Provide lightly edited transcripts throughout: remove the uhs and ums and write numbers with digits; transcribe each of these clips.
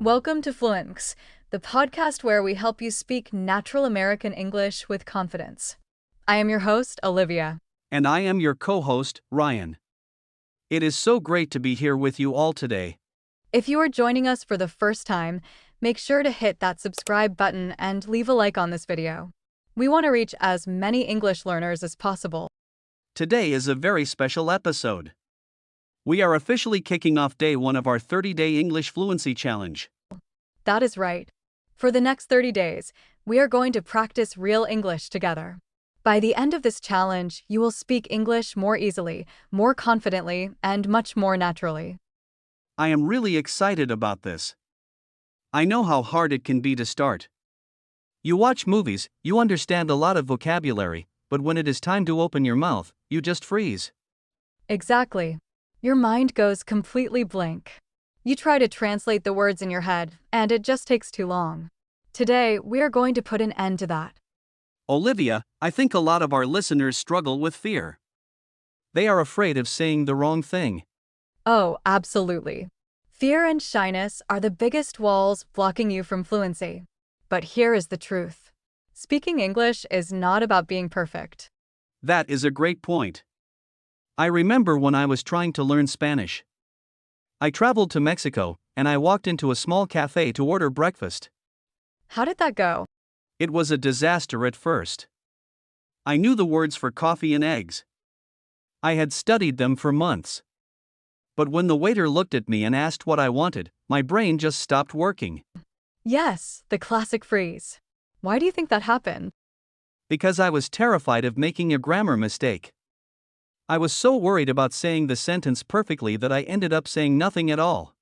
Welcome to Fluentmx, the podcast where we help you speak natural American English with confidence. I am your host, Olivia. And I am your co-host, Ryan. It is so great to be here with you all today. If you are joining us for the first time, make sure to hit that subscribe button and leave a like on this video. We want to reach as many English learners as possible. Today is a very special episode. We are officially kicking off day 1 of our 30-day English Fluency Challenge. That is right. For the next 30 days, we are going to practice real English together. By the end of this challenge, you will speak English more easily, more confidently, and much more naturally. I am really excited about this. I know how hard it can be to start. You watch movies, you understand a lot of vocabulary, but when it is time to open your mouth, you just freeze. Exactly. Your mind goes completely blank. You try to translate the words in your head, and it just takes too long. Today, we are going to put an end to that. Olivia, I think a lot of our listeners struggle with fear. They are afraid of saying the wrong thing. Oh, absolutely. Fear and shyness are the biggest walls blocking you from fluency. But here is the truth. Speaking English is not about being perfect. That is a great point. I remember when I was trying to learn Spanish. I traveled to Mexico, and I walked into a small cafe to order breakfast. How did that go? It was a disaster at first. I knew the words for coffee and eggs. I had studied them for months. But when the waiter looked at me and asked what I wanted, my brain just stopped working. Yes, the classic freeze. Why do you think that happened? Because I was terrified of making a grammar mistake. I was so worried about saying the sentence perfectly that I ended up saying nothing at all.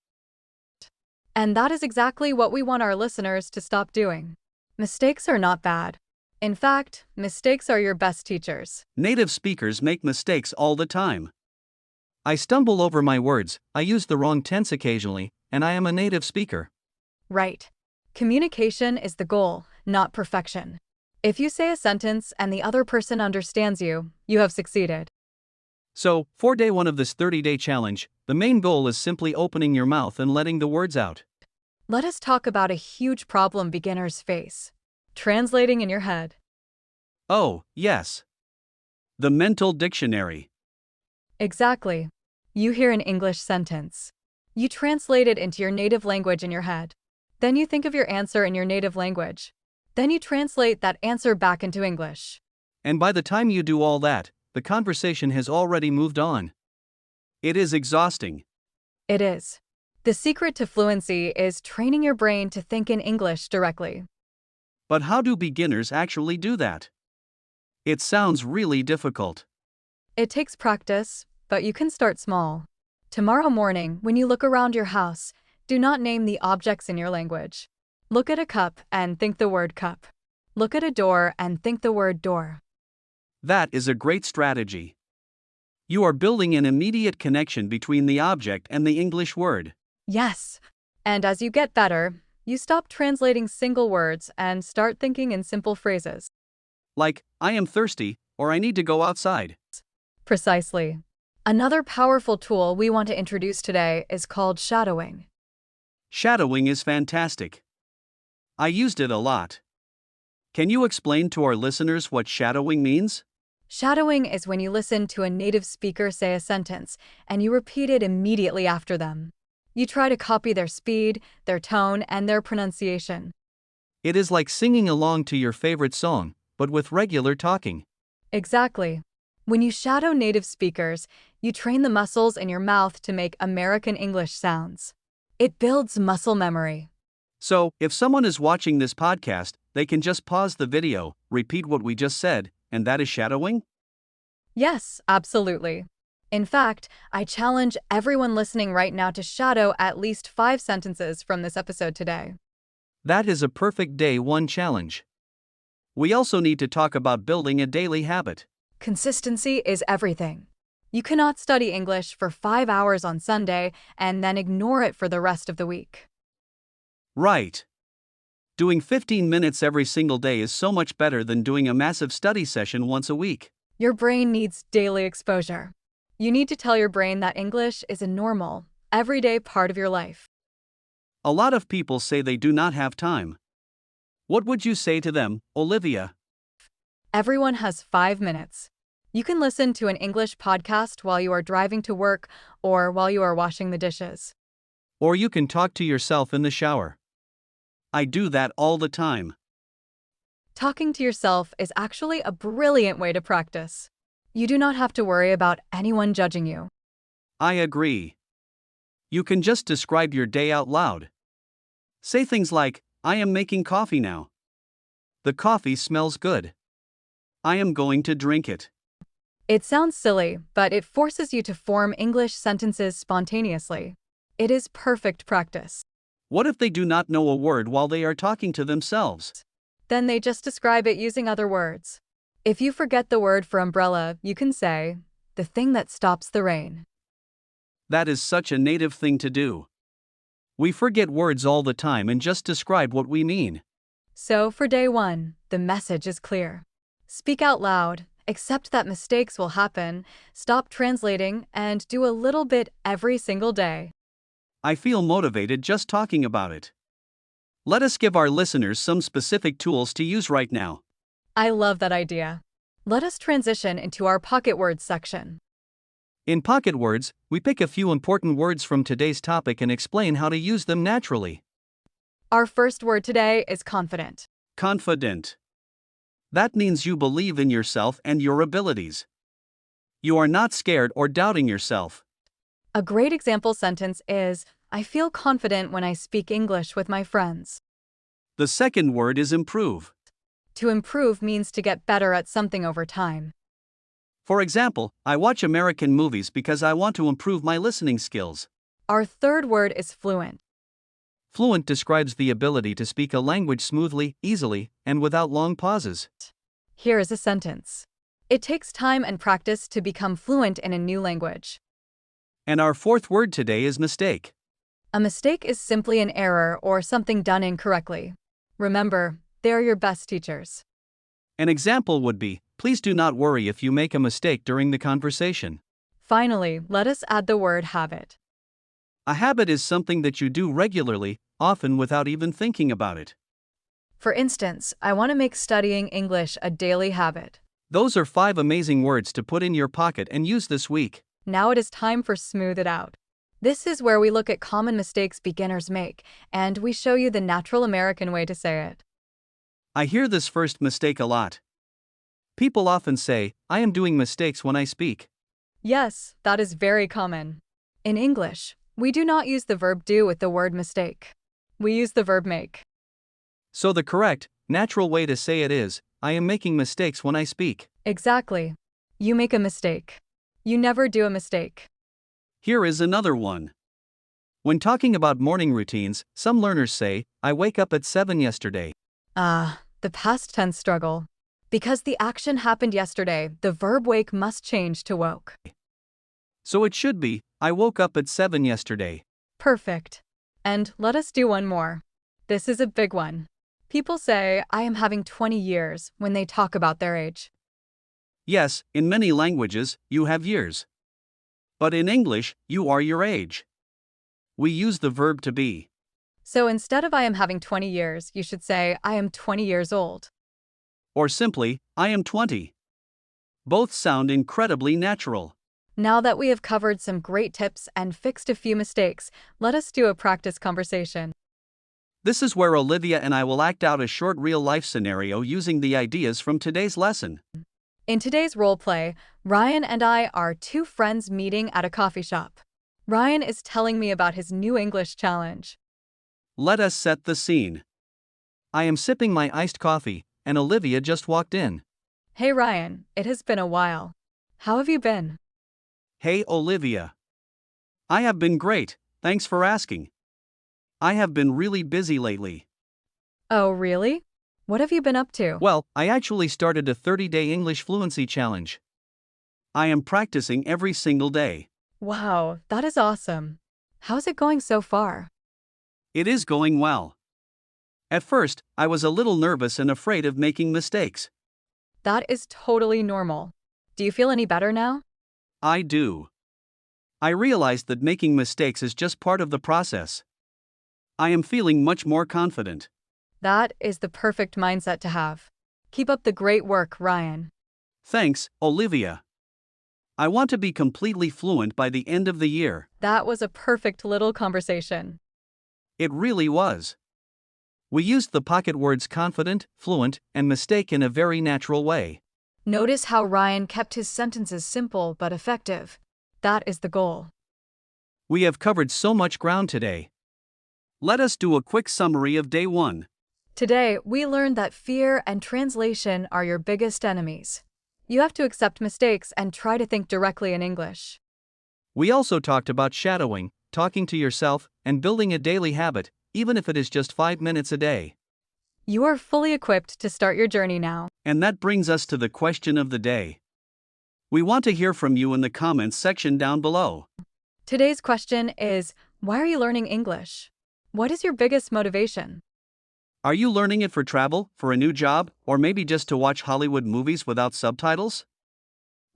And that is exactly what we want our listeners to stop doing. Mistakes are not bad. In fact, mistakes are your best teachers. Native speakers make mistakes all the time. I stumble over my words, I use the wrong tense occasionally, and I am a native speaker. Right. Communication is the goal, not perfection. If you say a sentence and the other person understands you, you have succeeded. So, for day 1 of this 30-day challenge, the main goal is simply opening your mouth and letting the words out. Let us talk about a huge problem beginners face. Translating in your head. Oh, yes. The mental dictionary. Exactly. You hear an English sentence. You translate it into your native language in your head. Then you think of your answer in your native language. Then you translate that answer back into English. And by the time you do all that, the conversation has already moved on. It is exhausting. It is. The secret to fluency is training your brain to think in English directly. But how do beginners actually do that? It sounds really difficult. It takes practice, but you can start small. Tomorrow morning, when you look around your house, do not name the objects in your language. Look at a cup and think the word cup. Look at a door and think the word door. That is a great strategy. You are building an immediate connection between the object and the English word. Yes. And as you get better, you stop translating single words and start thinking in simple phrases. Like, I am thirsty, or I need to go outside. Precisely. Another powerful tool we want to introduce today is called shadowing. Shadowing is fantastic. I used it a lot. Can you explain to our listeners what shadowing means? Shadowing is when you listen to a native speaker say a sentence and you repeat it immediately after them. You try to copy their speed, their tone, and their pronunciation. It is like singing along to your favorite song, but with regular talking. Exactly. When you shadow native speakers, you train the muscles in your mouth to make American English sounds. It builds muscle memory. So, if someone is watching this podcast, they can just pause the video, repeat what we just said, and that is shadowing? Yes, absolutely. In fact, I challenge everyone listening right now to shadow at least 5 sentences from this episode today. That is a perfect day 1 challenge. We also need to talk about building a daily habit. Consistency is everything. You cannot study English for 5 hours on Sunday and then ignore it for the rest of the week. Right. Doing 15 minutes every single day is so much better than doing a massive study session once a week. Your brain needs daily exposure. You need to tell your brain that English is a normal, everyday part of your life. A lot of people say they do not have time. What would you say to them, Olivia? Everyone has 5 minutes. You can listen to an English podcast while you are driving to work or while you are washing the dishes. Or you can talk to yourself in the shower. I do that all the time. Talking to yourself is actually a brilliant way to practice. You do not have to worry about anyone judging you. I agree. You can just describe your day out loud. Say things like, I am making coffee now. The coffee smells good. I am going to drink it. It sounds silly, but it forces you to form English sentences spontaneously. It is perfect practice. What if they do not know a word while they are talking to themselves? Then they just describe it using other words. If you forget the word for umbrella, you can say, the thing that stops the rain. That is such a native thing to do. We forget words all the time and just describe what we mean. So for day 1, the message is clear. Speak out loud, accept that mistakes will happen, stop translating, and do a little bit every single day. I feel motivated just talking about it. Let us give our listeners some specific tools to use right now. I love that idea. Let us transition into our pocket words section. In Pocket Words, we pick a few important words from today's topic and explain how to use them naturally. Our first word today is confident. Confident. That means you believe in yourself and your abilities. You are not scared or doubting yourself. A great example sentence is, I feel confident when I speak English with my friends. The second word is improve. To improve means to get better at something over time. For example, I watch American movies because I want to improve my listening skills. Our third word is fluent. Fluent describes the ability to speak a language smoothly, easily, and without long pauses. Here is a sentence. It takes time and practice to become fluent in a new language. And our fourth word today is mistake. A mistake is simply an error or something done incorrectly. Remember, they are your best teachers. An example would be, please do not worry if you make a mistake during the conversation. Finally, let us add the word habit. A habit is something that you do regularly, often without even thinking about it. For instance, I want to make studying English a daily habit. Those are 5 amazing words to put in your pocket and use this week. Now it is time for Smooth It Out. This is where we look at common mistakes beginners make, and we show you the natural American way to say it. I hear this first mistake a lot. People often say, I am doing mistakes when I speak. Yes, that is very common. In English, we do not use the verb do with the word mistake. We use the verb make. So the correct, natural way to say it is, I am making mistakes when I speak. Exactly. You make a mistake. You never do a mistake. Here is another one. When talking about morning routines, some learners say, I wake up at 7 yesterday. The past tense struggle. Because the action happened yesterday, the verb wake must change to woke. So it should be, I woke up at 7 yesterday. Perfect. And let us do one more. This is a big one. People say, I am having 20 years when they talk about their age. Yes, in many languages, you have years. But in English, you are your age. We use the verb to be. So instead of I am having 20 years, you should say, I am 20 years old. Or simply, I am 20. Both sound incredibly natural. Now that we have covered some great tips and fixed a few mistakes, let us do a practice conversation. This is where Olivia and I will act out a short real-life scenario using the ideas from today's lesson. In today's role play, Ryan and I are 2 friends meeting at a coffee shop. Ryan is telling me about his new English challenge. Let us set the scene. I am sipping my iced coffee, and Olivia just walked in. Hey Ryan, it has been a while. How have you been? Hey Olivia. I have been great, thanks for asking. I have been really busy lately. Oh, really? What have you been up to? Well, I actually started a 30-day English Fluency challenge. I am practicing every single day. Wow, that is awesome. How's it going so far? It is going well. At first, I was a little nervous and afraid of making mistakes. That is totally normal. Do you feel any better now? I do. I realized that making mistakes is just part of the process. I am feeling much more confident. That is the perfect mindset to have. Keep up the great work, Ryan. Thanks, Olivia. I want to be completely fluent by the end of the year. That was a perfect little conversation. It really was. We used the pocket words confident, fluent, and mistake in a very natural way. Notice how Ryan kept his sentences simple but effective. That is the goal. We have covered so much ground today. Let us do a quick summary of day 1. Today, we learned that fear and translation are your biggest enemies. You have to accept mistakes and try to think directly in English. We also talked about shadowing, talking to yourself, and building a daily habit, even if it is just 5 minutes a day. You are fully equipped to start your journey now. And that brings us to the question of the day. We want to hear from you in the comments section down below. Today's question is, why are you learning English? What is your biggest motivation? Are you learning it for travel, for a new job, or maybe just to watch Hollywood movies without subtitles?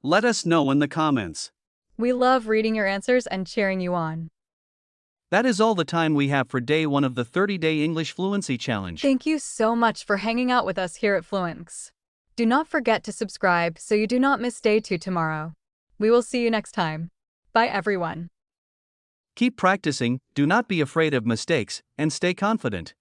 Let us know in the comments. We love reading your answers and cheering you on. That is all the time we have for day 1 of the 30-day English Fluency Challenge. Thank you so much for hanging out with us here at Fluentmx. Do not forget to subscribe so you do not miss day 2 tomorrow. We will see you next time. Bye everyone. Keep practicing, do not be afraid of mistakes, and stay confident.